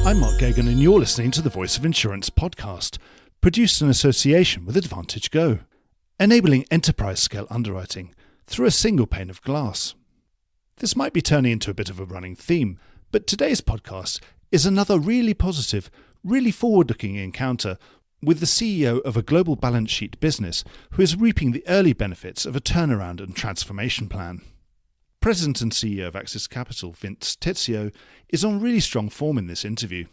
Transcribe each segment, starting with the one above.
I'm Mark Gagan and you're listening to the Voice of Insurance podcast, produced in association with Advantage Go, enabling enterprise-scale underwriting through a single pane of glass. This might be turning into a bit of a running theme, but today's podcast is another really positive, really forward-looking encounter with the CEO of a global balance sheet business who is reaping the early benefits of a turnaround and transformation plan. President and CEO of Axis Capital, Vincent Tizzio, is on really strong form in this interview.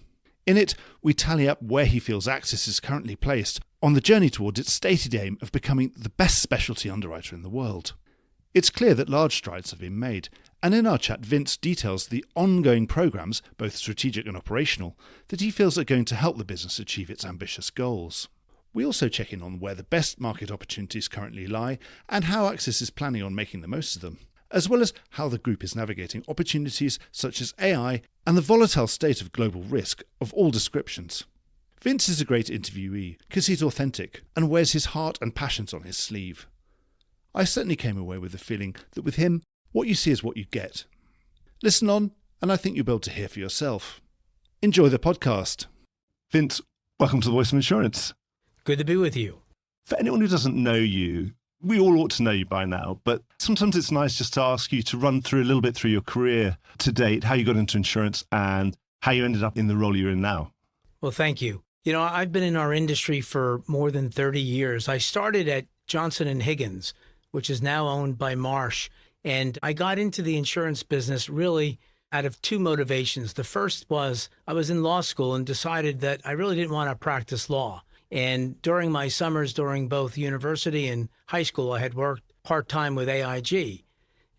In it, we tally up where he feels Axis is currently placed on the journey towards its stated aim of becoming the best specialty underwriter in the world. It's clear that large strides have been made, and in our chat, Vince details the ongoing programs, both strategic and operational, that he feels are going to help the business achieve its ambitious goals. We also check in on where the best market opportunities currently lie and how Axis is planning on making the most of them, as well as how the group is navigating opportunities such as AI and the volatile state of global risk of all descriptions. Vince is a great interviewee because he's authentic and wears his heart and passions on his sleeve. I certainly came away with the feeling that with him, what you see is what you get. Listen on, and I think you'll be able to hear for yourself. Enjoy the podcast. Vince, welcome to the Voice of Insurance. Good to be with you. For anyone who doesn't know you, we all ought to know you by now, but sometimes it's nice just to ask you to run through a little bit through your career to date, how you got into insurance and how you ended up in the role you're in now. Well, thank you. You know, I've been in our industry for more than 30 years. I started at Johnson & Higgins, which is now owned by Marsh, and I got into the insurance business really out of two motivations. The first was I was in law school and decided that I really didn't want to practice law. And during my summers, during both university and high school, I had worked part-time with AIG.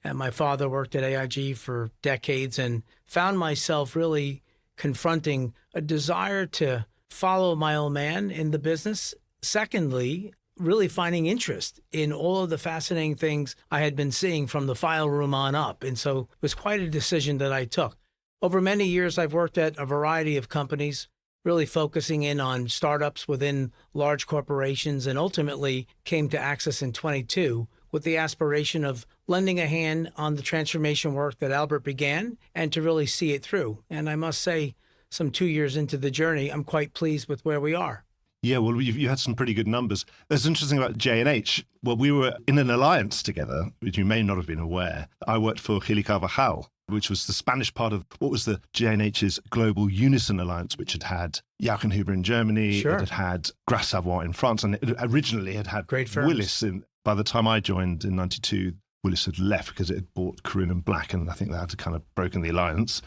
And my father worked at AIG for decades and found myself really confronting a desire to follow my old man in the business. Secondly, really finding interest in all of the fascinating things I had been seeing from the file room on up. And so it was quite a decision that I took. Over many years, I've worked at a variety of companies, really focusing in on startups within large corporations, and ultimately came to Axis in 22 with the aspiration of lending a hand on the transformation work that Albert began and to really see it through. And I must say, some 2 years into the journey, I'm quite pleased with where we are. Yeah, well, you had some pretty good numbers. That's interesting about J&H. Well, we were in an alliance together, which you may not have been aware. I worked for Gili Carvajal, which was the Spanish part of what was the J&H's Global Unison Alliance, which had Jochen Huber in Germany, Sure. it had Gras Savoye in France, and it originally had Great firms. Willis. By the time I joined in 92, Willis had left because it had bought Corinne and Black, and I think they had to kind of broken the alliance.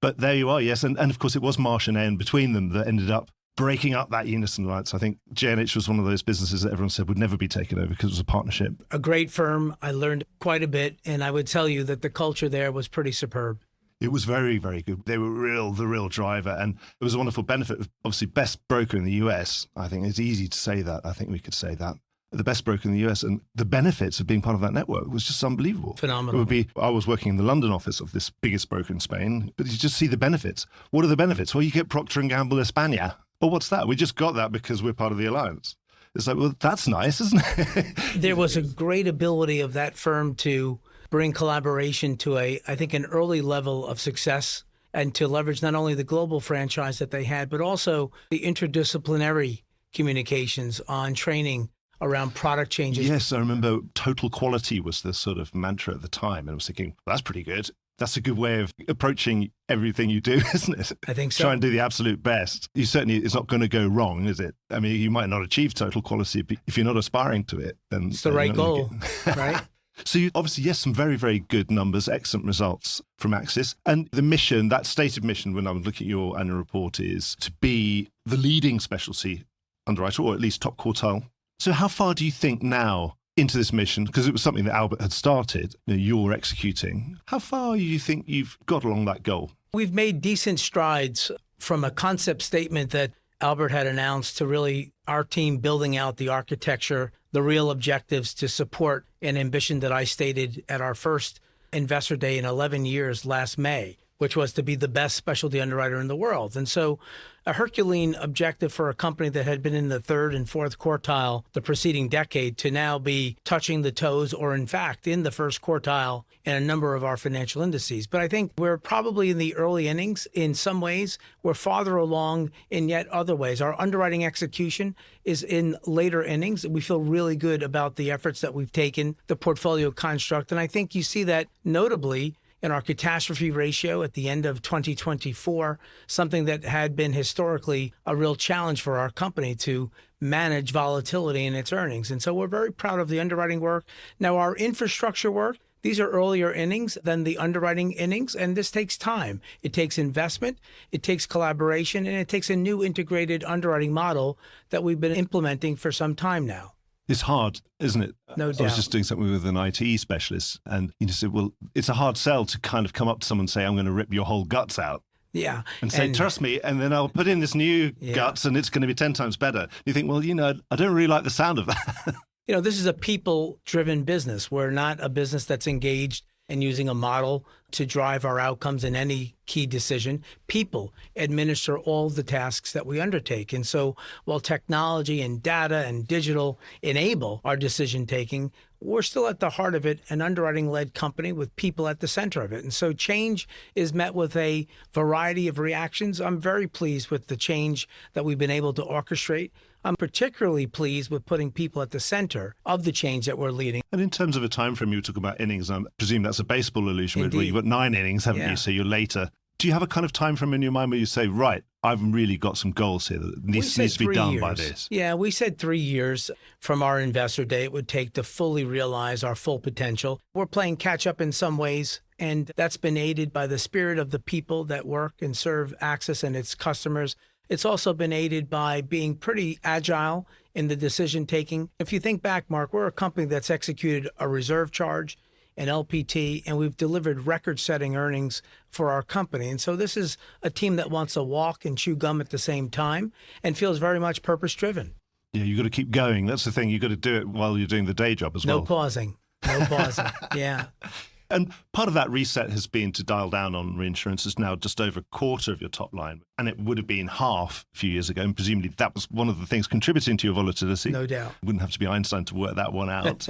But there you are, yes. And of course, it was Marsh and Aon between them that ended up breaking up that Unison Alliance. I think J&H was one of those businesses that everyone said would never be taken over because it was a partnership. A great firm. I learned quite a bit, and I would tell you that the culture there was pretty superb. It was very, very good. They were the real driver. And it was a wonderful benefit of, obviously, best broker in the US. I think it's easy to say that. I think we could say that. The best broker in the US, and the benefits of being part of that network was just unbelievable. Phenomenal. I was working in the London office of this biggest broker in Spain, but you just see the benefits. What are the benefits? Well, you get Procter & Gamble España. Well, what's that? We just got that because we're part of the alliance. It's like, well, that's nice, isn't it? There was a great ability of that firm to bring collaboration to I think, an early level of success, and to leverage not only the global franchise that they had, but also the interdisciplinary communications on training around product changes. Yes, I remember total quality was the sort of mantra at the time. And I was thinking, well, that's pretty good. That's a good way of approaching everything you do, isn't it? I think so. Try and do the absolute best. It's not going to go wrong, is it? I mean, you might not achieve total quality, but if you're not aspiring to it, then it's the right goal, right? So you obviously, yes, some very, very good numbers, excellent results from Axis. And the mission, that stated mission, when I was looking at your annual report, is to be the leading specialty underwriter, or at least top quartile. So how far do you think now into this mission, because it was something that Albert had started, you're executing, how far do you think you've got along that goal? We've made decent strides from a concept statement that Albert had announced to really our team building out the architecture, the real objectives to support an ambition that I stated at our first Investor Day in 11 years last May, which was to be the best specialty underwriter in the world. And so a Herculean objective for a company that had been in the third and fourth quartile the preceding decade to now be touching the toes or, in fact, in the first quartile in a number of our financial indices. But I think we're probably in the early innings in some ways. We're farther along in yet other ways. Our underwriting execution is in later innings. We feel really good about the efforts that we've taken, the portfolio construct. And I think you see that notably in our catastrophe ratio at the end of 2024, something that had been historically a real challenge for our company to manage volatility in its earnings. And so we're very proud of the underwriting work. Now, our infrastructure work, these are earlier innings than the underwriting innings, and this takes time. It takes investment, it takes collaboration, and it takes a new integrated underwriting model that we've been implementing for some time now. It's hard, isn't it? No doubt. I was just doing something with an IT specialist, and he said, well, it's a hard sell to kind of come up to someone and say, I'm going to rip your whole guts out. Yeah. And say, trust me, and then I'll put in this new guts and it's going to be 10 times better. You think, well, I don't really like the sound of that. This is a people-driven business. We're not a business that's engaged in using a model to drive our outcomes in any key decision. People administer all the tasks that we undertake. And so while technology and data and digital enable our decision-taking, we're still at the heart of it, an underwriting-led company with people at the center of it. And so change is met with a variety of reactions. I'm very pleased with the change that we've been able to orchestrate. I'm particularly pleased with putting people at the center of the change that we're leading. And in terms of a time frame, you were talking about innings. I presume that's a baseball illusion where you've got 9 innings, haven't you? So you're later. Do you have a kind of time frame in your mind where you say, right, I've really got some goals here that needs to be done by this? Yeah, we said 3 years from our investor day it would take to fully realize our full potential. We're playing catch up in some ways, and that's been aided by the spirit of the people that work and serve Axis and its customers. It's also been aided by being pretty agile in the decision taking. If you think back, Mark, we're a company that's executed a reserve charge, an LPT, and we've delivered record-setting earnings for our company. And so this is a team that wants to walk and chew gum at the same time and feels very much purpose-driven. Yeah, you've got to keep going. That's the thing. You've got to do it while you're doing the day job as well. No pausing. Yeah. And part of that reset has been to dial down on reinsurance. It's now just over a quarter of your top line. And it would have been half a few years ago. And presumably that was one of the things contributing to your volatility. No doubt. Wouldn't have to be Einstein to work that one out.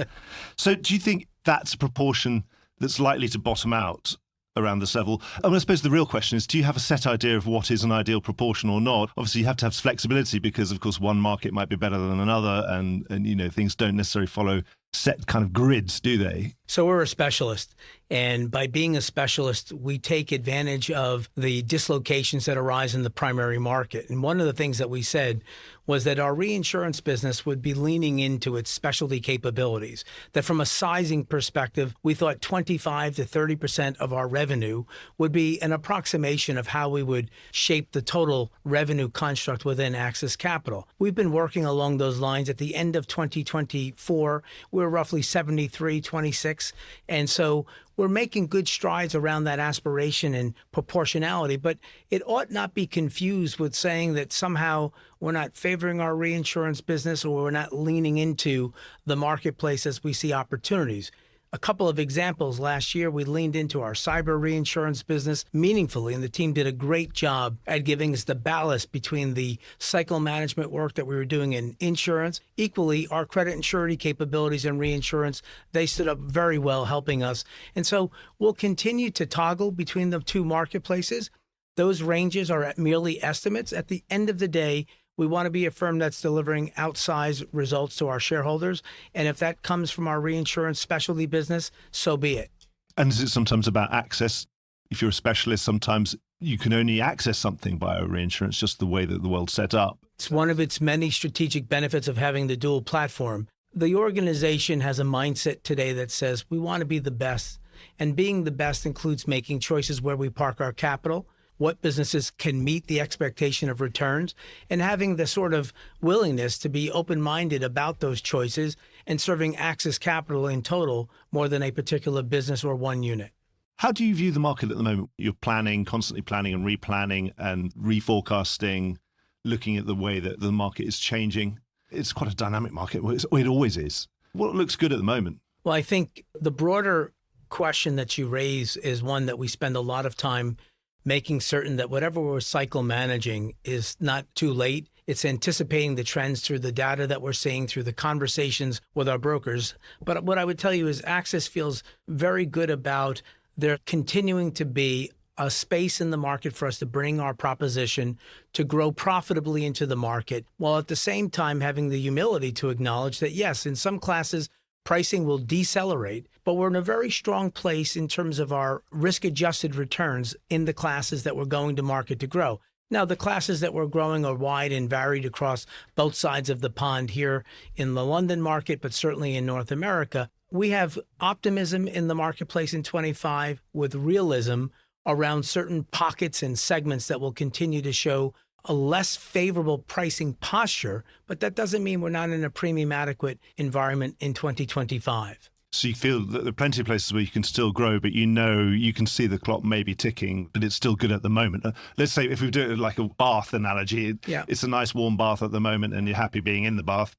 So do you think that's a proportion that's likely to bottom out around this level? I suppose the real question is, do you have a set idea of what is an ideal proportion or not? Obviously, you have to have flexibility because, of course, one market might be better than another. And things don't necessarily follow set kind of grids, do they? So we're a specialist. And by being a specialist, we take advantage of the dislocations that arise in the primary market. And one of the things that we said was that our reinsurance business would be leaning into its specialty capabilities, that from a sizing perspective, we thought 25 to 30% of our revenue would be an approximation of how we would shape the total revenue construct within Axis Capital. We've been working along those lines. At the end of 2024, we were roughly 73-26. And so we're making good strides around that aspiration and proportionality, but it ought not be confused with saying that somehow we're not favoring our reinsurance business or we're not leaning into the marketplace as we see opportunities. A couple of examples. Last year, we leaned into our cyber reinsurance business meaningfully, and the team did a great job at giving us the ballast between the cycle management work that we were doing in insurance. Equally, our credit and surety capabilities in reinsurance, they stood up very well helping us. And so we'll continue to toggle between the two marketplaces. Those ranges are at merely estimates. At the end of the day, we want to be a firm that's delivering outsized results to our shareholders. And if that comes from our reinsurance specialty business, so be it. And is it sometimes about access? If you're a specialist, sometimes you can only access something via reinsurance, just the way that the world's set up. It's one of its many strategic benefits of having the dual platform. The organization has a mindset today that says we want to be the best. And being the best includes making choices where we park our capital, what businesses can meet the expectation of returns, and having the sort of willingness to be open-minded about those choices and serving Axis Capital in total more than a particular business or one unit. How do you view the market at the moment? You're planning, constantly planning and replanning and reforecasting, looking at the way that the market is changing. It's quite a dynamic market. It always is. What looks good at the moment? Well, I think the broader question that you raise is one that we spend a lot of time making certain that whatever we're cycle managing is not too late. It's anticipating the trends through the data that we're seeing, through the conversations with our brokers. But what I would tell you is Axis feels very good about there continuing to be a space in the market for us to bring our proposition to grow profitably into the market, while at the same time having the humility to acknowledge that, yes, in some classes, pricing will decelerate, but we're in a very strong place in terms of our risk-adjusted returns in the classes that we're going to market to grow. Now, the classes that we're growing are wide and varied across both sides of the pond here in the London market, but certainly in North America. We have optimism in the marketplace in 25 with realism around certain pockets and segments that will continue to show a less favorable pricing posture, but that doesn't mean we're not in a premium adequate environment in 2025. So you feel that there are plenty of places where you can still grow, but you know you can see the clock maybe ticking, but it's still good at the moment. Let's say if we do it like a bath analogy, it's a nice warm bath at the moment and you're happy being in the bath.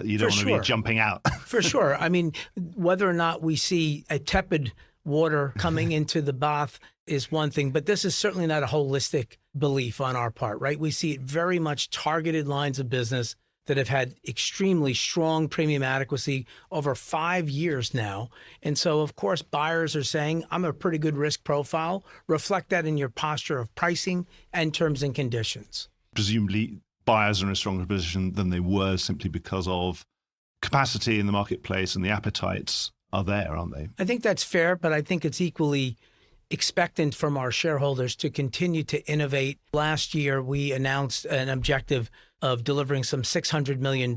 You don't want to be jumping out. For sure. I mean, whether or not we see a tepid water coming into the bath is one thing, but this is certainly not a holistic belief on our part, right? We see it very much targeted lines of business that have had extremely strong premium adequacy over 5 years now. And so, of course, buyers are saying, I'm a pretty good risk profile. Reflect that in your posture of pricing and terms and conditions. Presumably, buyers are in a stronger position than they were simply because of capacity in the marketplace and the appetites are there, aren't they? I think that's fair, but I think it's equally expectant from our shareholders to continue to innovate. Last year, we announced an objective of delivering some $600 million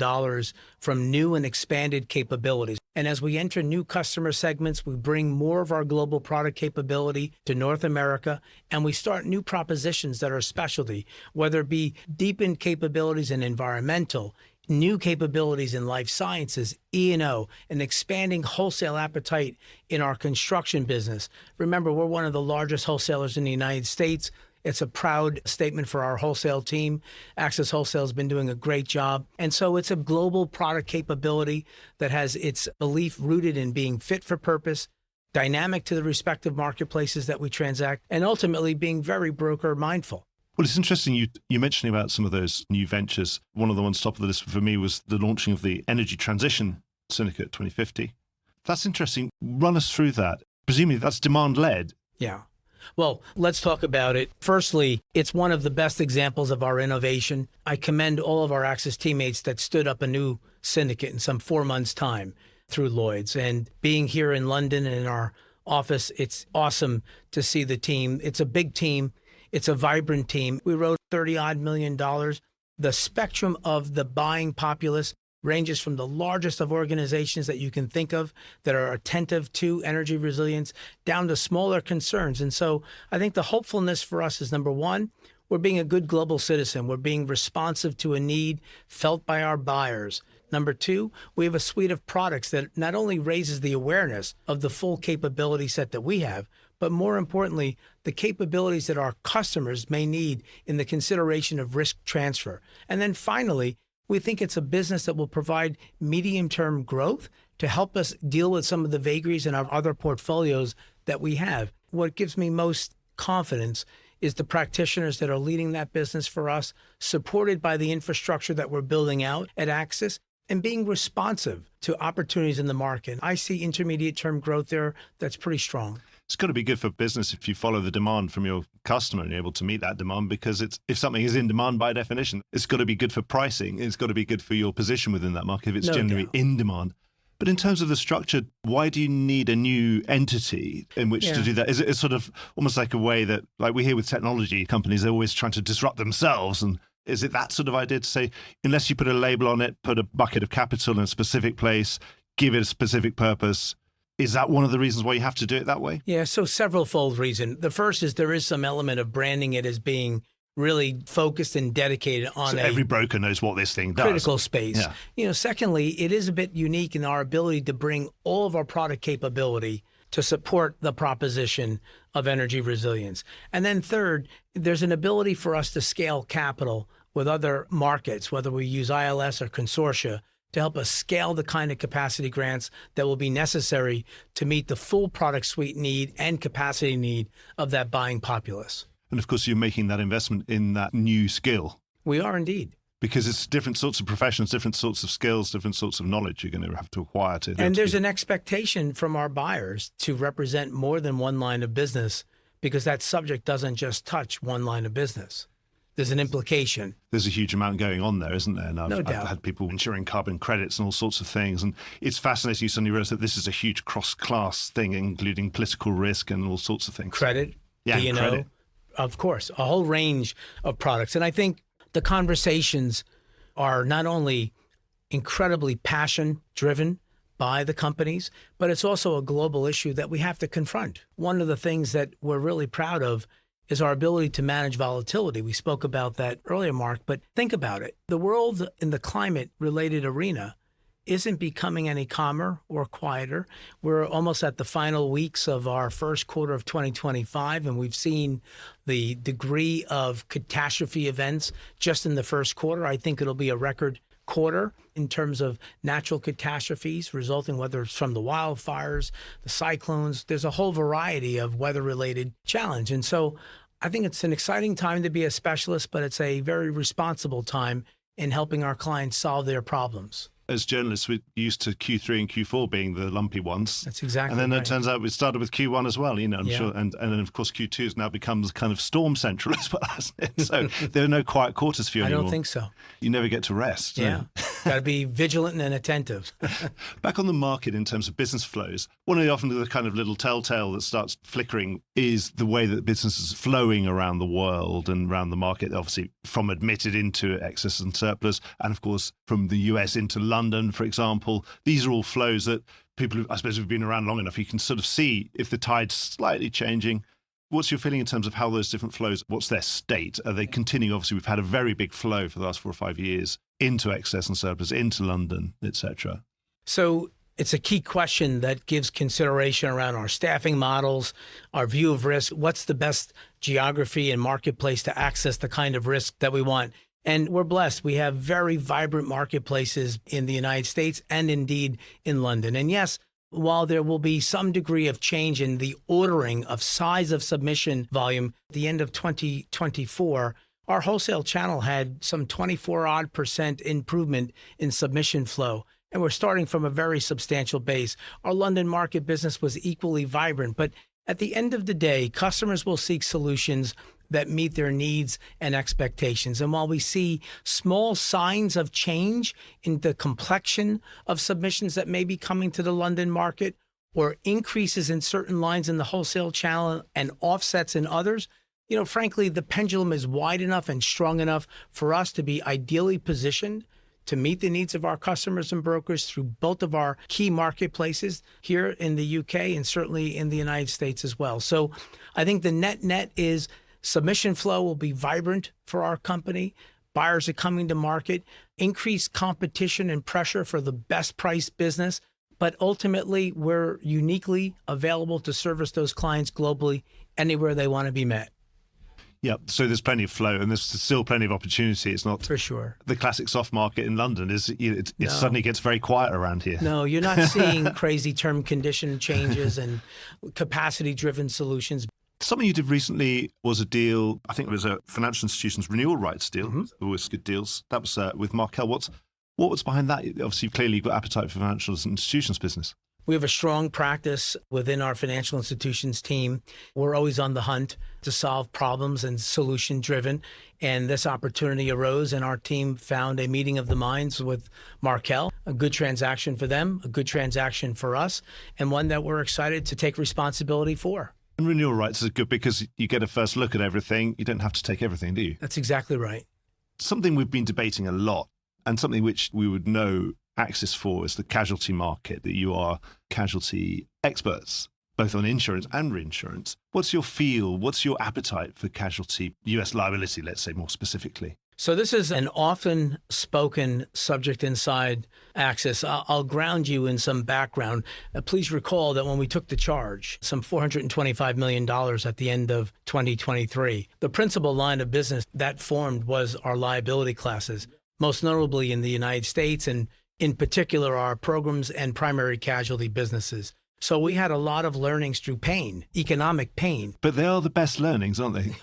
from new and expanded capabilities. And as we enter new customer segments, we bring more of our global product capability to North America, and we start new propositions that are specialty, whether it be deepened capabilities in environmental, new capabilities in life sciences, E&O, and expanding wholesale appetite in our construction business. Remember, we're one of the largest wholesalers in the United States. It's a proud statement for our wholesale team. Axis Wholesale has been doing a great job. And so it's a global product capability that has its belief rooted in being fit for purpose, dynamic to the respective marketplaces that we transact, and ultimately being very broker mindful. Well, it's interesting you mentioning about some of those new ventures. One of the ones top of the list for me was the launching of the Energy Transition Syndicate 2050. That's interesting. Run us through that. Presumably that's demand-led. Yeah. Well, let's talk about it. Firstly, it's one of the best examples of our innovation. I commend all of our Axis teammates that stood up a new syndicate in some 4 months' time through Lloyd's. And being here in London and in our office, it's awesome to see the team. It's a big team. It's a vibrant team. We wrote $30-odd million. The spectrum of the buying populace ranges from the largest of organizations that you can think of that are attentive to energy resilience down to smaller concerns. And so I think the hopefulness for us is, number one, we're being a good global citizen. We're being responsive to a need felt by our buyers. Number two, we have a suite of products that not only raises the awareness of the full capability set that we have, but more importantly, the capabilities that our customers may need in the consideration of risk transfer. And then finally, we think it's a business that will provide medium-term growth to help us deal with some of the vagaries in our other portfolios that we have. What gives me most confidence is the practitioners that are leading that business for us, supported by the infrastructure that we're building out at Axis, and being responsive to opportunities in the market. I see intermediate-term growth there that's pretty strong. It's got to be good for business if you follow the demand from your customer and you're able to meet that demand, because if something is in demand by definition, it's got to be good for pricing. It's got to be good for your position within that market if it's generally in demand. But in terms of the structure, why do you need a new entity in which to do that? Is it sort of almost like a way that, like we hear with technology companies, they're always trying to disrupt themselves? And is it that sort of idea to say, unless you put a label on it, put a bucket of capital in a specific place, give it a specific purpose? Is that one of the reasons why you have to do it that way? Yeah, so several-fold reason. The first is there is some element of branding it as being really focused and dedicated on every broker knows what this thing does. Critical space. Yeah. Secondly, it is a bit unique in our ability to bring all of our product capability to support the proposition of energy resilience. And then third, there's an ability for us to scale capital with other markets, whether we use ILS or consortia, to help us scale the kind of capacity grants that will be necessary to meet the full product suite need and capacity need of that buying populace. And of course, you're making that investment in that new skill. We are indeed. Because it's different sorts of professions, different sorts of skills, different sorts of knowledge you're going to have to acquire to. And there's an expectation from our buyers to represent more than one line of business, because that subject doesn't just touch one line of business. There's an implication. There's a huge amount going on there, isn't there? And No doubt. I've had people insuring carbon credits and all sorts of things. And it's fascinating. You suddenly realize that this is a huge cross-class thing, including political risk and all sorts of things. Credit, yeah, D&O, credit. Of course, a whole range of products. And I think the conversations are not only incredibly passion-driven by the companies, but it's also a global issue that we have to confront. One of the things that we're really proud of is our ability to manage volatility. We spoke about that earlier, Mark, but think about it. The world in the climate-related arena isn't becoming any calmer or quieter. We're almost at the final weeks of our first quarter of 2025, and we've seen the degree of catastrophe events just in the first quarter. I think it'll be a record quarter in terms of natural catastrophes resulting, whether it's from the wildfires, the cyclones. There's a whole variety of weather-related challenge. And so I think it's an exciting time to be a specialist, but it's a very responsible time in helping our clients solve their problems. As journalists, we're used to Q3 and Q4 being the lumpy ones. That's exactly right. And then right. It turns out we started with Q1 as well, I'm sure. And then, of course, Q2 has now become kind of storm central as well, hasn't it? So there are no quiet quarters for you anymore. I don't think so. You never get to rest. Yeah. Got to be vigilant and attentive. Back on the market in terms of business flows, one of the kind of little telltale that starts flickering is the way that business is flowing around the world and around the market, obviously from admitted into excess and surplus, and of course from the US into London, for example. These are all flows that people who, I suppose, have been around long enough, you can sort of see if the tide's slightly changing. What's your feeling in terms of how those different flows, what's their state? Are they continuing? Obviously, we've had a very big flow for the last 4 or 5 years into excess and surplus, into London, etc. So it's a key question that gives consideration around our staffing models, our view of risk, what's the best geography and marketplace to access the kind of risk that we want. And we're blessed. We have very vibrant marketplaces in the United States and indeed in London. And yes, while there will be some degree of change in the ordering of size of submission volume at the end of 2024, our wholesale channel had some 24% improvement in submission flow. And we're starting from a very substantial base. Our London market business was equally vibrant. But at the end of the day, customers will seek solutions that meet their needs and expectations. And while we see small signs of change in the complexion of submissions that may be coming to the London market, or increases in certain lines in the wholesale channel and offsets in others, frankly, the pendulum is wide enough and strong enough for us to be ideally positioned to meet the needs of our customers and brokers through both of our key marketplaces here in the UK and certainly in the United States as well. So I think the net is submission flow will be vibrant for our company. Buyers are coming to market, increased competition and pressure for the best priced business. But ultimately, we're uniquely available to service those clients globally anywhere they want to be met. Yeah, so there's plenty of flow and there's still plenty of opportunity. It's not for sure. The classic soft market in London it suddenly gets very quiet around here. No, you're not seeing crazy term condition changes and capacity-driven solutions. Something you did recently was a deal, I think it was a financial institution's renewal rights deal. Mm-hmm. Always good deals. That was with Markel. What was behind that? Obviously, you've clearly got appetite for financial institutions business. We have a strong practice within our financial institutions team. We're always on the hunt to solve problems and solution-driven. And this opportunity arose, and our team found a meeting of the minds with Markel, a good transaction for them, a good transaction for us, and one that we're excited to take responsibility for. And renewal rights is good because you get a first look at everything. You don't have to take everything, do you? That's exactly right. Something we've been debating a lot, and something which we would know access for is the casualty market, that you are casualty experts, both on insurance and reinsurance. What's your feel? What's your appetite for casualty US liability, let's say more specifically? So this is an often spoken subject inside Axis. I'll ground you in some background. Please recall that when we took the charge, some $425 million at the end of 2023, the principal line of business that formed was our liability classes, most notably in the United States, and in particular our programs and primary casualty businesses. So we had a lot of learnings through pain, economic pain. But they are the best learnings, aren't they?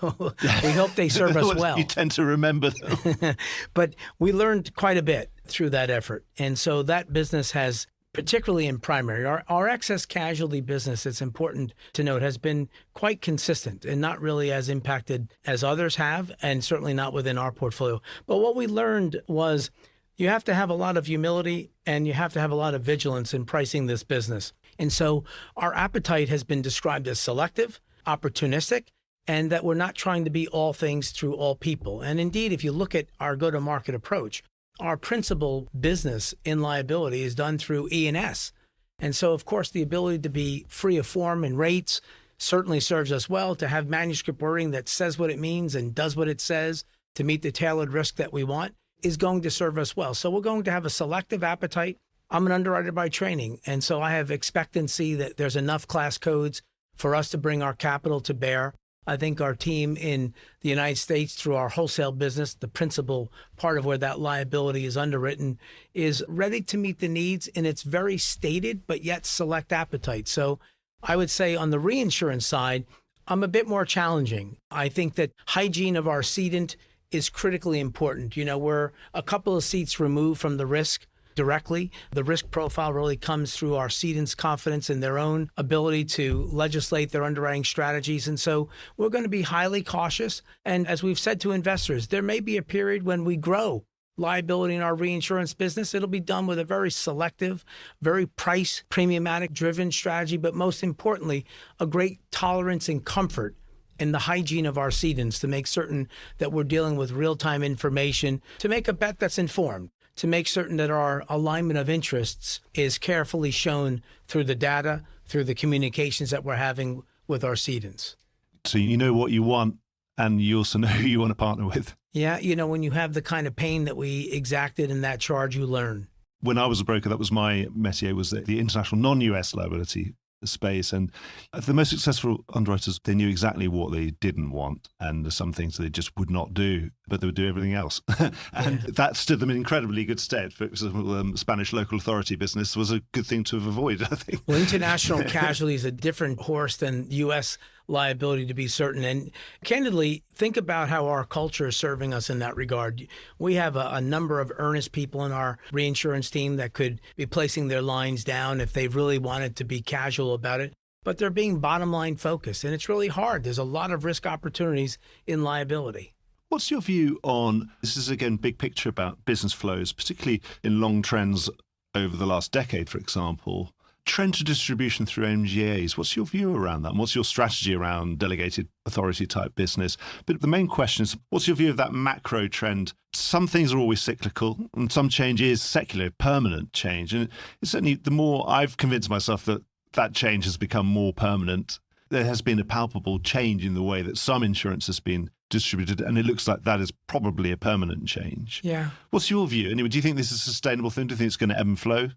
We hope they serve us well. You tend to remember them. But we learned quite a bit through that effort. And so that business has, particularly in primary, our excess casualty business, it's important to note, has been quite consistent and not really as impacted as others have, and certainly not within our portfolio. But what we learned was you have to have a lot of humility and you have to have a lot of vigilance in pricing this business. And so our appetite has been described as selective, opportunistic, and that we're not trying to be all things through all people. And indeed, if you look at our go-to-market approach, our principal business in liability is done through E&S. And so, of course, the ability to be free of form and rates certainly serves us well, to have manuscript wording that says what it means and does what it says to meet the tailored risk that we want is going to serve us well. So we're going to have a selective appetite. I'm an underwriter by training, and so I have expectancy that there's enough class codes for us to bring our capital to bear. I think our team in the United States, through our wholesale business, the principal part of where that liability is underwritten, is ready to meet the needs in its very stated but yet select appetite. So I would say on the reinsurance side, I'm a bit more challenging. I think that hygiene of our cedant is critically important. You know, we're a couple of seats removed from the risk directly. The risk profile really comes through our cedants' confidence in their own ability to legislate their underwriting strategies. And so we're going to be highly cautious. And as we've said to investors, there may be a period when we grow liability in our reinsurance business. It'll be done with a very selective, very price premiumatic driven strategy, but most importantly, a great tolerance and comfort in the hygiene of our cedants to make certain that we're dealing with real-time information, to make a bet that's informed, to make certain that our alignment of interests is carefully shown through the data, through the communications that we're having with our cedants. So you know what you want, and you also know who you want to partner with. Yeah, you know, when you have the kind of pain that we exacted in that charge, you learn. When I was a broker, that was my métier, was the international non-US liability space. And the most successful underwriters, they knew exactly what they didn't want. And there's some things they just would not do, but they would do everything else. And that stood them in incredibly good stead. For example, Spanish local authority business was a good thing to have avoided, I think. Well, international casualty is a different horse than U.S. liability, to be certain. And candidly, think about how our culture is serving us in that regard. We have a number of earnest people in our reinsurance team that could be placing their lines down if they really wanted to be casual about it, but they're being bottom line focused. And it's really hard. There's a lot of risk opportunities in liability. What's your view on, this is again, big picture about business flows, particularly in long trends over the last decade, for example, trend to distribution through MGAs. What's your view around that? And what's your strategy around delegated authority type business? But the main question is, what's your view of that macro trend? Some things are always cyclical and some change is secular, permanent change. And it's certainly, the more I've convinced myself that that change has become more permanent, there has been a palpable change in the way that some insurance has been distributed, and it looks like that is probably a permanent change. Yeah. What's your view? Anyway, do you think this is a sustainable thing? Do you think it's going to ebb and flow?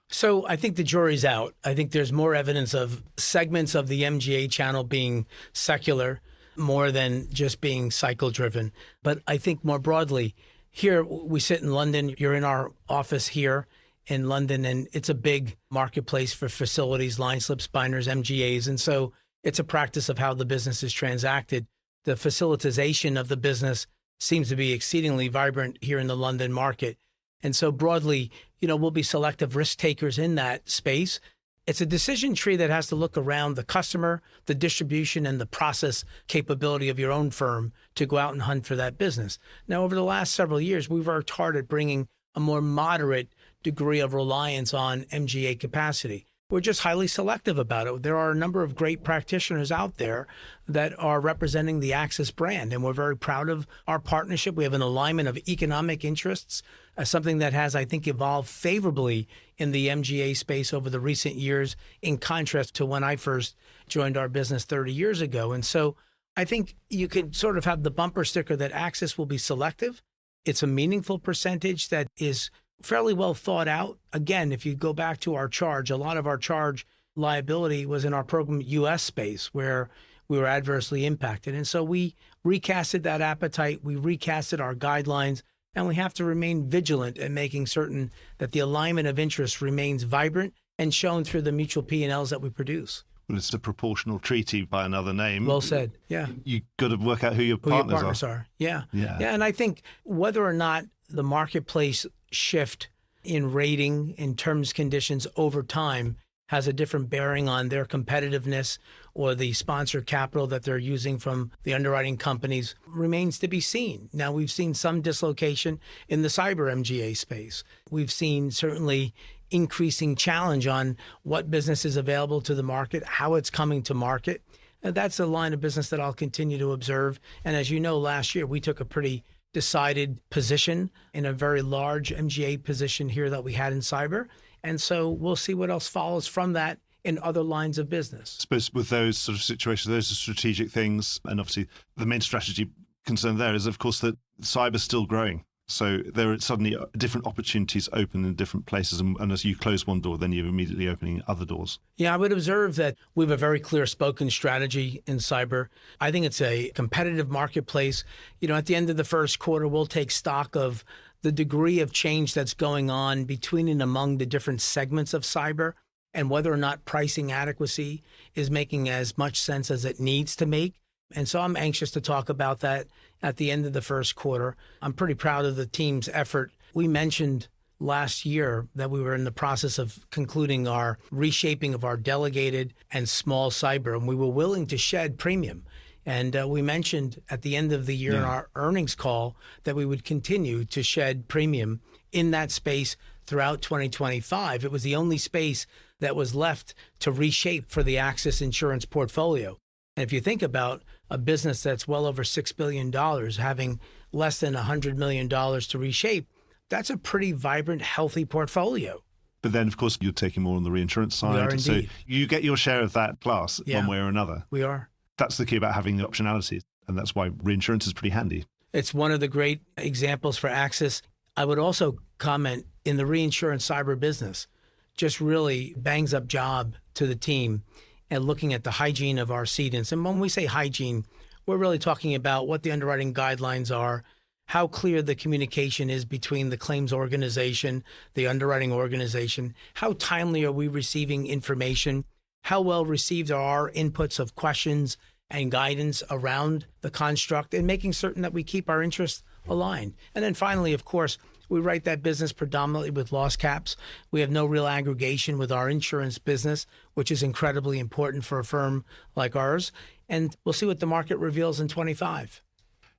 So I think the jury's out. I think there's more evidence of segments of the MGA channel being secular more than just being cycle-driven. But I think more broadly, here we sit in London. You're in our office here in London, and it's a big marketplace for facilities, line slips, binders, MGAs. And so it's a practice of how the business is transacted. The facilitization of the business seems to be exceedingly vibrant here in the London market. And so broadly, you know, we'll be selective risk takers in that space. It's a decision tree that has to look around the customer, the distribution, and the process capability of your own firm to go out and hunt for that business. Now, over the last several years, we've worked hard at bringing a more moderate degree of reliance on MGA capacity. We're just highly selective about it. There are a number of great practitioners out there that are representing the AXIS brand, and we're very proud of our partnership. We have an alignment of economic interests, something that has, I think, evolved favorably in the MGA space over the recent years, in contrast to when I first joined our business 30 years ago. And so I think you could sort of have the bumper sticker that AXIS will be selective. It's a meaningful percentage that is fairly well thought out. Again, if you go back to our charge, a lot of our charge liability was in our program U.S. space where we were adversely impacted. And so we recasted that appetite, we recasted our guidelines, and we have to remain vigilant in making certain that the alignment of interest remains vibrant and shown through the mutual P&Ls that we produce. Well, it's a proportional treaty by another name. Well said. Yeah. You got to work out who your Who your partners partners are. Yeah. Yeah. And I think whether or not the marketplace shift in rating, in terms, conditions over time has a different bearing on their competitiveness or the sponsor capital that they're using from the underwriting companies remains to be seen. Now, we've seen some dislocation in the cyber MGA space. We've seen certainly increasing challenge on what business is available to the market, how it's coming to market. And that's a line of business that I'll continue to observe. And as you know, last year, we took a pretty decided position in a very large MGA position here that we had in cyber. And so we'll see what else follows from that in other lines of business. I suppose with those sort of situations, those are strategic things. And obviously the main strategy concern there is, of course, that cyber's still growing. So there are suddenly different opportunities open in different places. And as you close one door, then you're immediately opening other doors. Yeah, I would observe that we have a very clear spoken strategy in cyber. I think it's a competitive marketplace. You know, at the end of the first quarter, we'll take stock of the degree of change that's going on between and among the different segments of cyber and whether or not pricing adequacy is making as much sense as it needs to make. And so I'm anxious to talk about that at the end of the first quarter. I'm pretty proud of the team's effort. We mentioned last year that we were in the process of concluding our reshaping of our delegated and small cyber, and we were willing to shed premium. And we mentioned at the end of the year in our earnings call that we would continue to shed premium in that space throughout 2025. It was the only space that was left to reshape for the Axis Insurance portfolio. And if you think about a business that's well over $6 billion, having less than $100 million to reshape, that's a pretty vibrant, healthy portfolio. But then, of course, you're taking more on the reinsurance side. We are indeed. So you get your share of that class one way or another. We are. That's the key about having the optionality. And that's why reinsurance is pretty handy. It's one of the great examples for Axis. I would also comment in the reinsurance cyber business, just really bangs up job to the team and looking at the hygiene of our cedents. And when we say hygiene, we're really talking about what the underwriting guidelines are, how clear the communication is between the claims organization, the underwriting organization, how timely are we receiving information, how well received are our inputs of questions and guidance around the construct, and making certain that we keep our interests aligned. And then finally, of course, we write that business predominantly with loss caps. We have no real aggregation with our insurance business, which is incredibly important for a firm like ours. And we'll see what the market reveals in 25.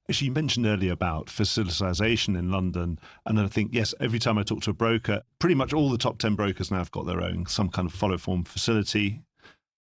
Actually, you mentioned earlier about facilitization in London. And I think, yes, every time I talk to a broker, pretty much all the top 10 brokers now have got their own, some kind of follow form facility.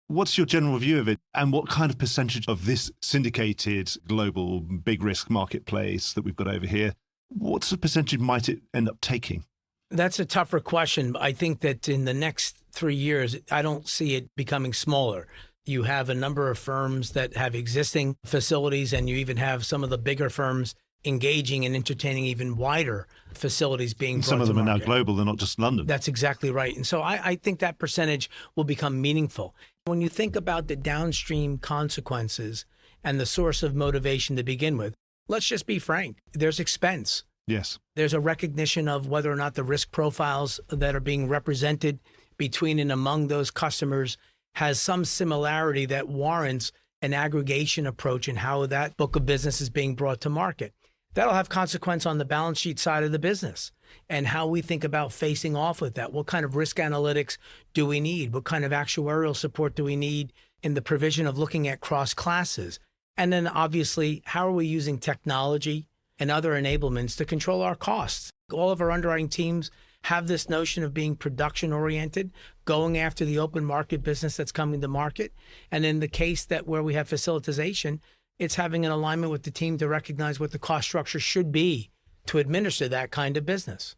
What's your general view of it? And what kind of percentage of this syndicated global big risk marketplace that we've got over here, what's the percentage might it end up taking? That's a tougher question. I think that in the next 3 years, I don't see it becoming smaller. You have a number of firms that have existing facilities, and you even have some of the bigger firms engaging and entertaining even wider facilities being brought to market. Some of them are now global, they're not just London. That's exactly right. And so I think that percentage will become meaningful. When you think about the downstream consequences and the source of motivation to begin with, let's just be frank. There's expense. Yes. There's a recognition of whether or not the risk profiles that are being represented between and among those customers has some similarity that warrants an aggregation approach in how that book of business is being brought to market. That'll have consequence on the balance sheet side of the business and how we think about facing off with that. What kind of risk analytics do we need? What kind of actuarial support do we need in the provision of looking at cross classes? And then obviously, how are we using technology and other enablements to control our costs? All of our underwriting teams have this notion of being production oriented, going after the open market business that's coming to market. And in the case that where we have facilitization, it's having an alignment with the team to recognize what the cost structure should be to administer that kind of business.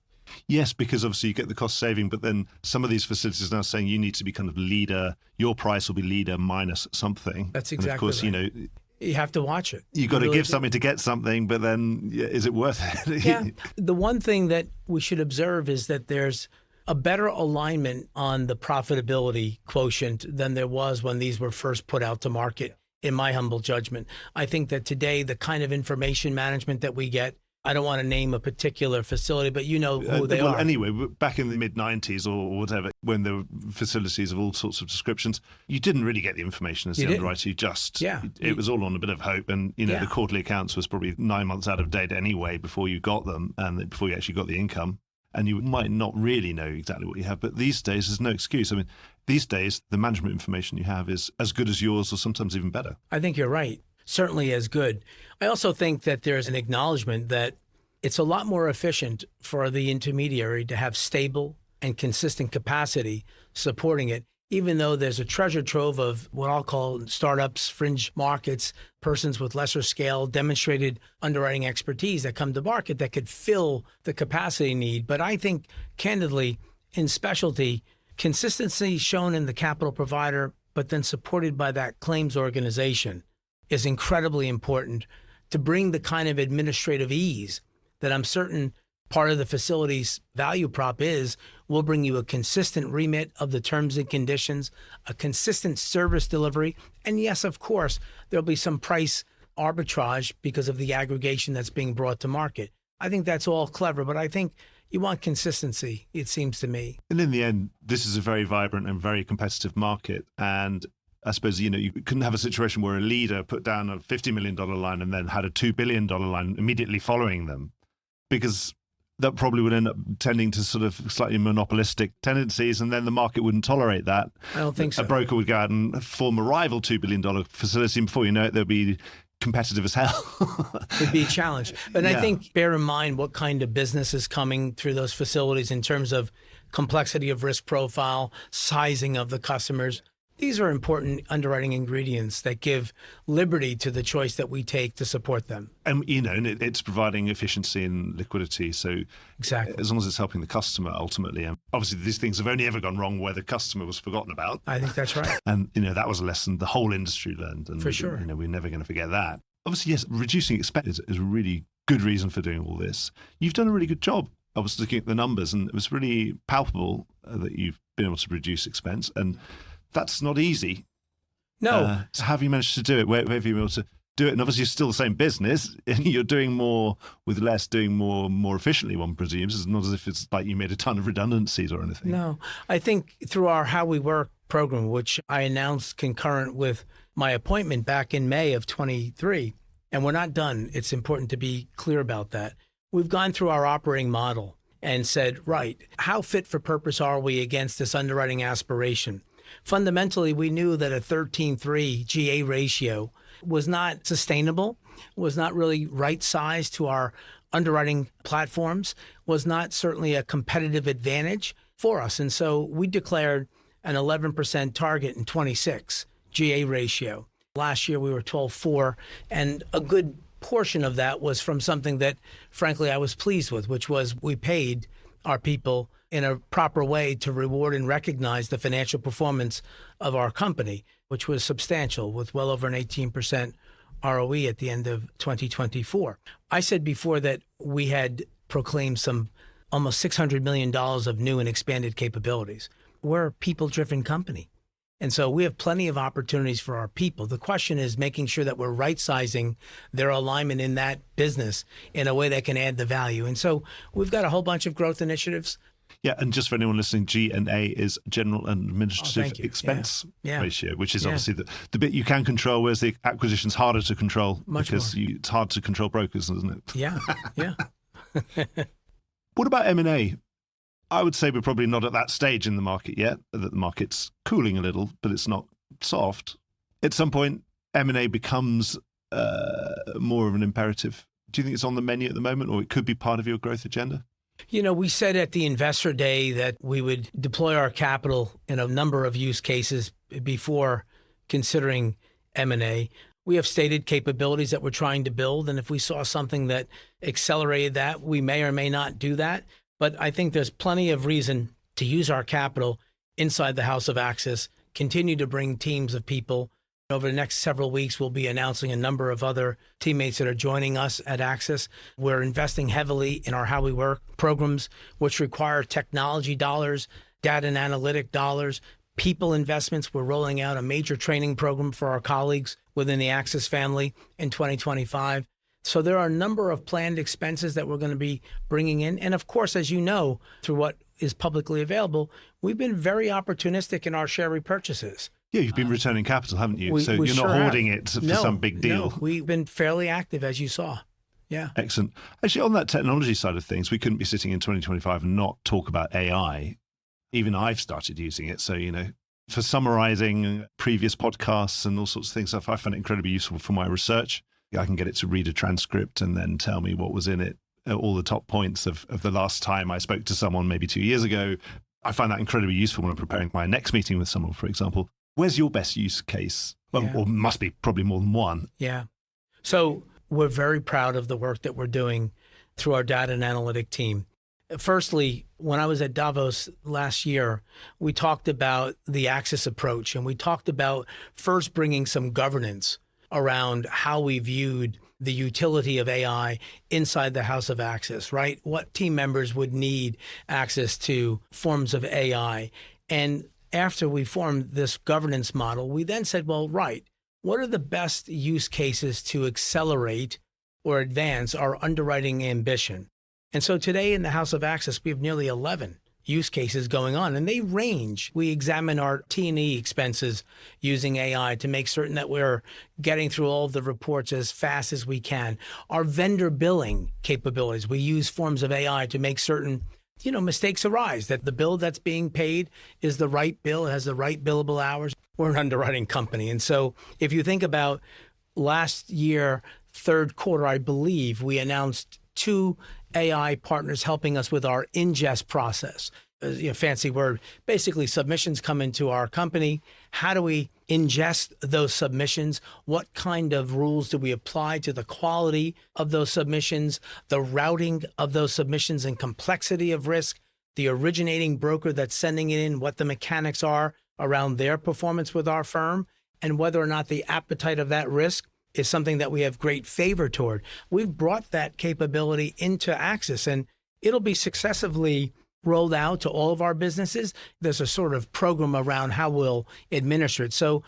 Yes, because obviously you get the cost saving, but then some of these facilities are now saying you need to be kind of leader, your price will be leader minus something. That's exactly and of course, right. You have to watch it. You've got to give something to get something, but then is it worth it? Yeah. The one thing that we should observe is that there's a better alignment on the profitability quotient than there was when these were first put out to market, in my humble judgment. I think that today, the kind of information management that we get, I don't want to name a particular facility, but you know who they are. Anyway, back in the mid-90s or whatever, when there were facilities of all sorts of descriptions, you didn't really get the information as the underwriter. It was all on a bit of hope. And, the quarterly accounts was probably 9 months out of date anyway before you got them and before you actually got the income. And you might not really know exactly what you have. But these days, there's no excuse. I mean, these days, the management information you have is as good as yours or sometimes even better. I think you're right. Certainly as good. I also think that there's an acknowledgement that it's a lot more efficient for the intermediary to have stable and consistent capacity supporting it, even though there's a treasure trove of what I'll call startups, fringe markets, persons with lesser scale, demonstrated underwriting expertise that come to market that could fill the capacity need. But I think, candidly, in specialty, consistency shown in the capital provider, but then supported by that claims organization is incredibly important to bring the kind of administrative ease that I'm certain part of the facility's value prop is. We'll bring you a consistent remit of the terms and conditions, a consistent service delivery, and yes, of course, there'll be some price arbitrage because of the aggregation that's being brought to market. I think that's all clever, but I think you want consistency, it seems to me. And in the end, this is a very vibrant and very competitive market. And I suppose, you couldn't have a situation where a leader put down a $50 million line and then had a $2 billion line immediately following them, because that probably would end up tending to sort of slightly monopolistic tendencies, and then the market wouldn't tolerate that. I don't think so. A broker would go out and form a rival $2 billion facility, and before you know it, there'll be competitive as hell. It'd be a challenge. And I think bear in mind what kind of business is coming through those facilities in terms of complexity of risk profile, sizing of the customers. These are important underwriting ingredients that give liberty to the choice that we take to support them. And, it's providing efficiency and liquidity. So exactly, as long as it's helping the customer ultimately. And obviously, these things have only ever gone wrong where the customer was forgotten about. I think that's right. And, that was a lesson the whole industry learned. And for sure. We're never going to forget that. Obviously, yes, reducing expense is a really good reason for doing all this. You've done a really good job. I was looking at the numbers, and it was really palpable that you've been able to reduce expense. And that's not easy. No. So how have you managed to do it? Where have you been able to do it? And obviously, you're still the same business, and you're doing more with less, doing more efficiently, one presumes. It's not as if it's like you made a ton of redundancies or anything. No. I think through our How We Work program, which I announced concurrent with my appointment back in May of 23, and we're not done. It's important to be clear about that. We've gone through our operating model and said, right, how fit for purpose are we against this underwriting aspiration? Fundamentally, we knew that a 13.3 GA ratio was not sustainable, was not really right sized to our underwriting platforms, was not certainly a competitive advantage for us. And so we declared an 11% target in 26 GA ratio. Last year, we were 12.4, and a good portion of that was from something that, frankly, I was pleased with, which was we paid our people in a proper way to reward and recognize the financial performance of our company, which was substantial with well over an 18% ROE at the end of 2024. I said before that we had proclaimed some almost $600 million of new and expanded capabilities. We're a people-driven company. And so we have plenty of opportunities for our people. The question is making sure that we're right-sizing their alignment in that business in a way that can add the value. And so we've got a whole bunch of growth initiatives. Yeah, and just for anyone listening, G&A is general and administrative expense ratio, which is obviously the bit you can control, whereas the acquisition's harder to control because it's hard to control brokers, isn't it? Yeah. What about M&A? I would say we're probably not at that stage in the market yet, that the market's cooling a little, but it's not soft. At some point, M&A becomes more of an imperative. Do you think it's on the menu at the moment, or it could be part of your growth agenda? We said at the Investor Day that we would deploy our capital in a number of use cases before considering M&A. We have stated capabilities that we're trying to build, and if we saw something that accelerated that, we may or may not do that. But I think there's plenty of reason to use our capital inside the House of Axis, continue to bring teams of people. Over the next several weeks, we'll be announcing a number of other teammates that are joining us at Axis. We're investing heavily in our How We Work programs, which require technology dollars, data and analytic dollars, people investments. We're rolling out a major training program for our colleagues within the Axis family in 2025. So there are a number of planned expenses that we're going to be bringing in. And of course, as you know, through what is publicly available, we've been very opportunistic in our share repurchases. Yeah, you've been returning capital, haven't you? We You're sure not hoarding have. it for some big deal. No, we've been fairly active, as you saw. Yeah. Excellent. Actually, on that technology side of things, we couldn't be sitting in 2025 and not talk about AI. Even I've started using it. So, for summarizing previous podcasts and all sorts of things, I find it incredibly useful for my research. I can get it to read a transcript and then tell me what was in it, all the top points of the last time I spoke to someone maybe 2 years ago. I find that incredibly useful when I'm preparing my next meeting with someone, for example. Where's your best use case? Well, or must be probably more than one. Yeah. So we're very proud of the work that we're doing through our data and analytic team. Firstly, when I was at Davos last year, we talked about the Axis approach, and we talked about first bringing some governance around how we viewed the utility of AI inside the House of Axis, right? What team members would need access to forms of AI. And after we formed this governance model, we then said, well, right, what are the best use cases to accelerate or advance our underwriting ambition? And so today in the House of Access, we have nearly 11 use cases going on, and they range. We examine our T&E expenses using AI to make certain that we're getting through all of the reports as fast as we can. Our vendor billing capabilities, we use forms of AI to make certain mistakes arise, that the bill that's being paid is the right bill, has the right billable hours. We're an underwriting company. And so if you think about last year, third quarter, I believe we announced 2 AI partners helping us with our ingest process. Fancy word. Basically, submissions come into our company. How do we ingest those submissions? What kind of rules do we apply to the quality of those submissions, the routing of those submissions and complexity of risk, the originating broker that's sending it in, what the mechanics are around their performance with our firm, and whether or not the appetite of that risk is something that we have great favor toward. We've brought that capability into Axis, and it'll be successively rolled out to all of our businesses. There's a sort of program around how we'll administer it. So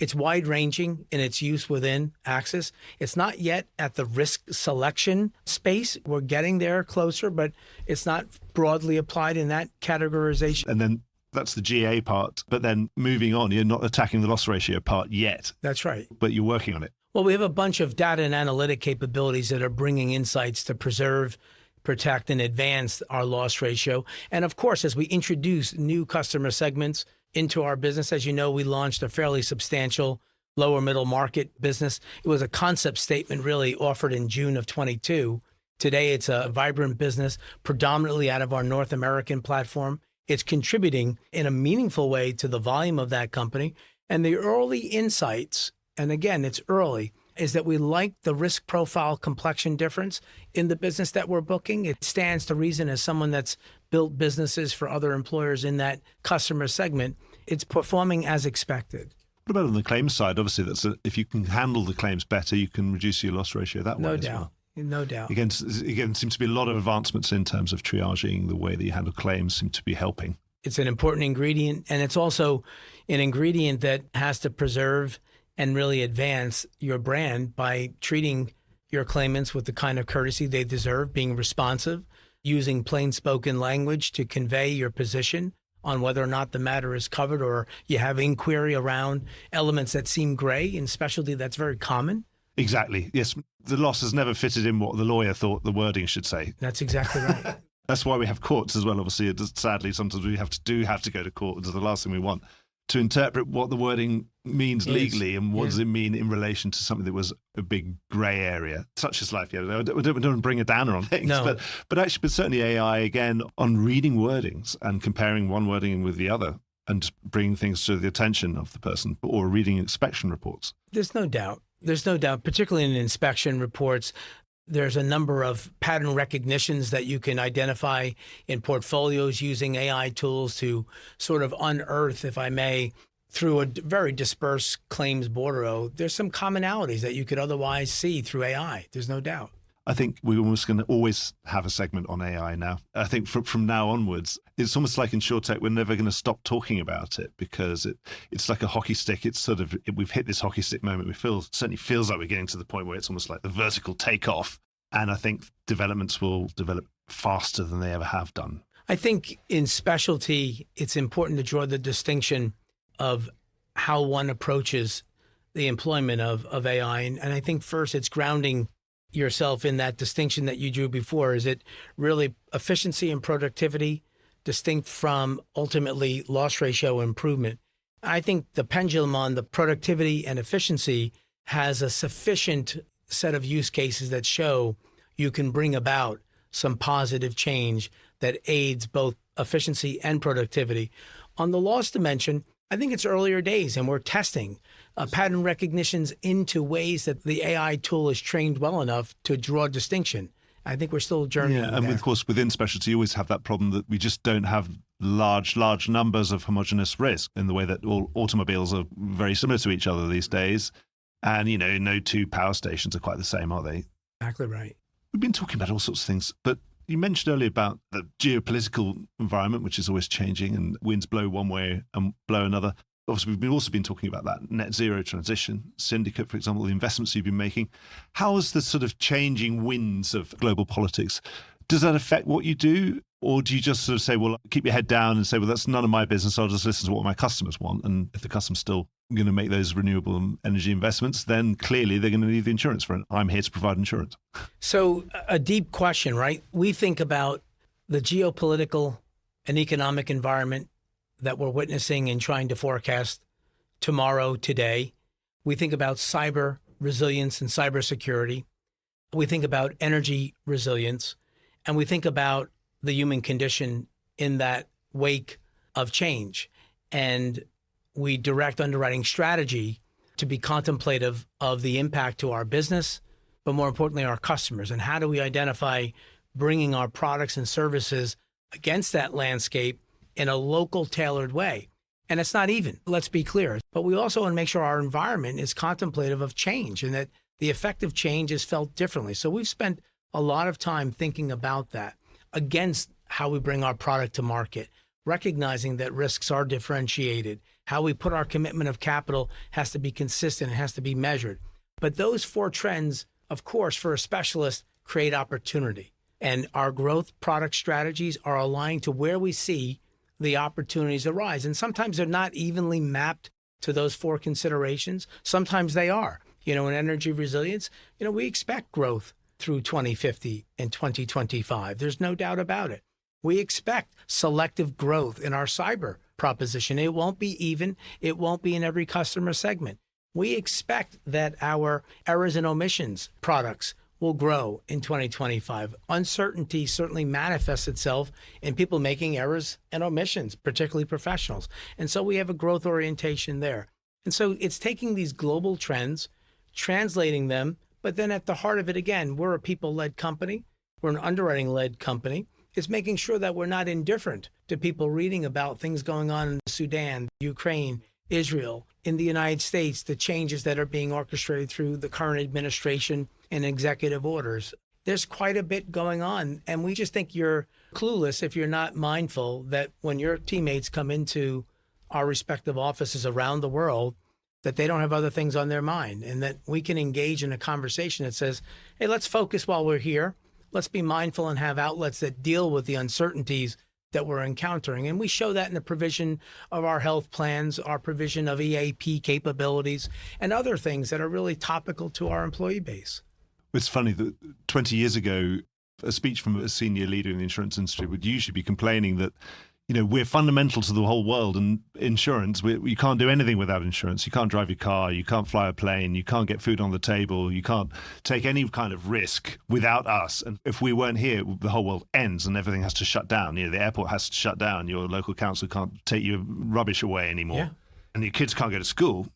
it's wide ranging in its use within Axis. It's not yet at the risk selection space. We're getting there closer, but it's not broadly applied in that categorization. And then that's the GA part. But then moving on, you're not attacking the loss ratio part yet. That's right. But you're working on it. Well, we have a bunch of data and analytic capabilities that are bringing insights to preserve, protect, and advance our loss ratio. And of course, as we introduce new customer segments into our business, as you know, we launched a fairly substantial lower middle market business. It was a concept statement really offered in June of 22. Today, it's a vibrant business, predominantly out of our North American platform. It's contributing in a meaningful way to the volume of that company. And the early insights, and again, it's early, is that we like the risk profile complexion difference in the business that we're booking. It stands to reason as someone that's built businesses for other employers in that customer segment, it's performing as expected. What about on the claims side? Obviously, if you can handle the claims better, you can reduce your loss ratio that way as well. No doubt. Again, seems to be a lot of advancements in terms of triaging. The way that you handle claims seem to be helping. It's an important ingredient, and it's also an ingredient that has to preserve and really advance your brand by treating your claimants with the kind of courtesy they deserve, being responsive, using plain spoken language to convey your position on whether or not the matter is covered, or you have inquiry around elements that seem gray. In specialty, that's very common. Exactly. Yes. The loss has never fitted in what the lawyer thought the wording should say. That's exactly right. That's why we have courts as well. Obviously, sadly, sometimes we have to go to court. It's the last thing we want, to interpret what the wording means legally and what does it mean in relation to something that was a big grey area. Such is life. Yeah, I don't bring a downer on things, no. but certainly AI, again, on reading wordings and comparing one wording with the other and bringing things to the attention of the person, or reading inspection reports. There's no doubt, particularly in inspection reports. There's a number of pattern recognitions that you can identify in portfolios using AI tools to sort of unearth, if I may, through a very dispersed claims bordereau. There's some commonalities that you could otherwise see through AI. There's no doubt. I think we're almost going to always have a segment on AI now. I think from now onwards, it's almost like InsurTech, we're never going to stop talking about it because it's like a hockey stick. It's sort of, we've hit this hockey stick moment. Certainly feels like we're getting to the point where it's almost like the vertical takeoff. And I think developments will develop faster than they ever have done. I think in specialty, it's important to draw the distinction of how one approaches the employment of AI. And I think first it's grounding yourself in that distinction that you drew before. Is it really efficiency and productivity distinct from ultimately loss ratio improvement? I think the pendulum on the productivity and efficiency has a sufficient set of use cases that show you can bring about some positive change that aids both efficiency and productivity. On the loss dimension, I think it's earlier days and we're testing pattern recognitions into ways that the AI tool is trained well enough to draw distinction. I think we're still journeying there. And of course, within specialty, you always have that problem that we just don't have large numbers of homogeneous risk in the way that all automobiles are very similar to each other these days. And, no two power stations are quite the same, are they? Exactly right. We've been talking about all sorts of things, but you mentioned earlier about the geopolitical environment, which is always changing and winds blow one way and blow another. Obviously, we've also been talking about that net zero transition, Syndicate, for example, the investments you've been making. How is the sort of changing winds of global politics? Does that affect what you do? Or do you just sort of say, well, keep your head down and say, well, that's none of my business. I'll just listen to what my customers want. And if the customer's still going to make those renewable energy investments, then clearly they're going to need the insurance for it. I'm here to provide insurance. So a deep question, right? We think about the geopolitical and economic environment that we're witnessing and trying to forecast tomorrow, today. We think about cyber resilience and cybersecurity. We think about energy resilience, and we think about the human condition in that wake of change. And we direct underwriting strategy to be contemplative of the impact to our business, but more importantly, our customers. And how do we identify bringing our products and services against that landscape in a local tailored way? And it's not even, let's be clear, but we also want to make sure our environment is contemplative of change and that the effect of change is felt differently. So we've spent a lot of time thinking about that against how we bring our product to market, recognizing that risks are differentiated. How we put our commitment of capital has to be consistent, it has to be measured. But those four trends, of course, for a specialist, create opportunity. And our growth product strategies are aligned to where we see the opportunities arise. And sometimes they're not evenly mapped to those four considerations. Sometimes they are. In energy resilience, we expect growth through 2050 and 2025. There's no doubt about it. We expect selective growth in our cyber proposition. It won't be even. It won't be in every customer segment. We expect that our errors and omissions products will grow in 2025. Uncertainty certainly manifests itself in people making errors and omissions, particularly professionals. And so we have a growth orientation there. And so it's taking these global trends, translating them, but then at the heart of it, again, we're a people-led company. We're an underwriting-led company. It's making sure that we're not indifferent to people reading about things going on in Sudan, Ukraine, Israel, in the United States, the changes that are being orchestrated through the current administration and executive orders. There's quite a bit going on, and we just think you're clueless if you're not mindful that when your teammates come into our respective offices around the world, that they don't have other things on their mind, and that we can engage in a conversation that says, hey, let's focus while we're here. Let's be mindful and have outlets that deal with the uncertainties that we're encountering. And we show that in the provision of our health plans, our provision of EAP capabilities, and other things that are really topical to our employee base. It's funny that 20 years ago, a speech from a senior leader in the insurance industry would usually be complaining that, we're fundamental to the whole world, and insurance, you can't do anything without insurance. You can't drive your car, you can't fly a plane, you can't get food on the table, you can't take any kind of risk without us. And if we weren't here, the whole world ends and everything has to shut down. The airport has to shut down, your local council can't take your rubbish away anymore, and your kids can't go to school.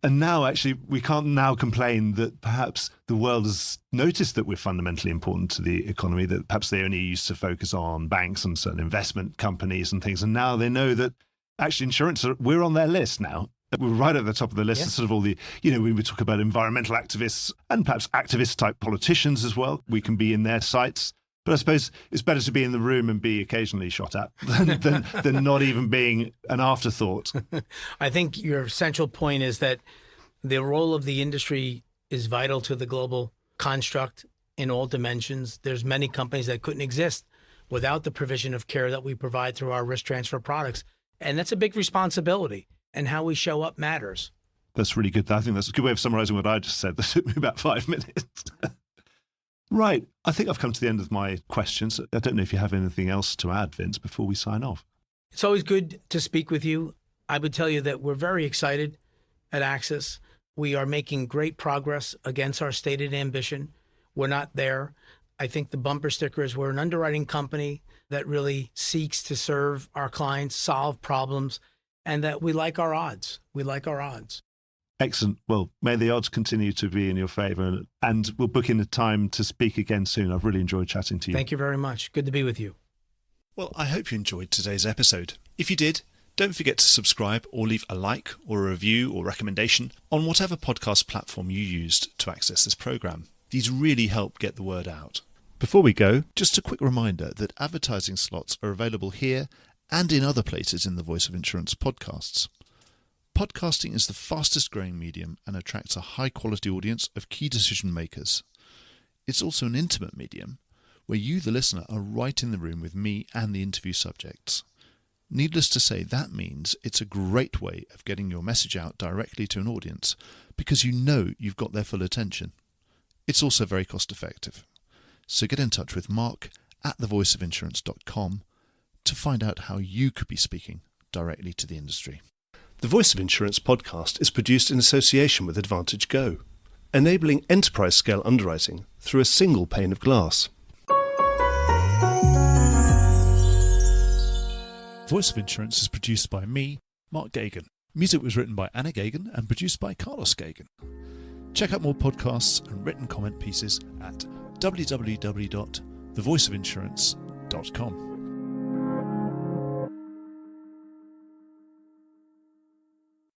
And now, actually, we can't now complain that perhaps the world has noticed that we're fundamentally important to the economy, that perhaps they only used to focus on banks and certain investment companies and things. And now they know that actually insurance, we're on their list now. We're right at the top of the list. Yeah. Sort of all the, when we talk about environmental activists and perhaps activist-type politicians as well, we can be in their sights. But I suppose it's better to be in the room and be occasionally shot at than not even being an afterthought. I think your central point is that the role of the industry is vital to the global construct in all dimensions. There's many companies that couldn't exist without the provision of care that we provide through our risk transfer products. And that's a big responsibility. And how we show up matters. That's really good. I think that's a good way of summarizing what I just said. That took me about 5 minutes. Right. I think I've come to the end of my questions. I don't know if you have anything else to add, Vince, before we sign off. It's always good to speak with you. I would tell you that we're very excited at Axis. We are making great progress against our stated ambition. We're not there. I think the bumper sticker is we're an underwriting company that really seeks to serve our clients, solve problems, and that we like our odds. We like our odds. Excellent. Well, may the odds continue to be in your favor, and we'll book in a time to speak again soon. I've really enjoyed chatting to you. Thank you very much. Good to be with you. Well, I hope you enjoyed today's episode. If you did, don't forget to subscribe or leave a like or a review or recommendation on whatever podcast platform you used to access this program. These really help get the word out. Before we go, just a quick reminder that advertising slots are available here and in other places in the Voice of Insurance podcasts. Podcasting is the fastest growing medium and attracts a high quality audience of key decision makers. It's also an intimate medium where you, the listener, are right in the room with me and the interview subjects. Needless to say, that means it's a great way of getting your message out directly to an audience because you know you've got their full attention. It's also very cost effective. So get in touch with Mark at thevoiceofinsurance.com to find out how you could be speaking directly to the industry. The Voice of Insurance podcast is produced in association with Advantage Go, enabling enterprise-scale underwriting through a single pane of glass. Voice of Insurance is produced by me, Mark Gagan. Music was written by Anna Gagan and produced by Carlos Gagan. Check out more podcasts and written comment pieces at www.thevoiceofinsurance.com.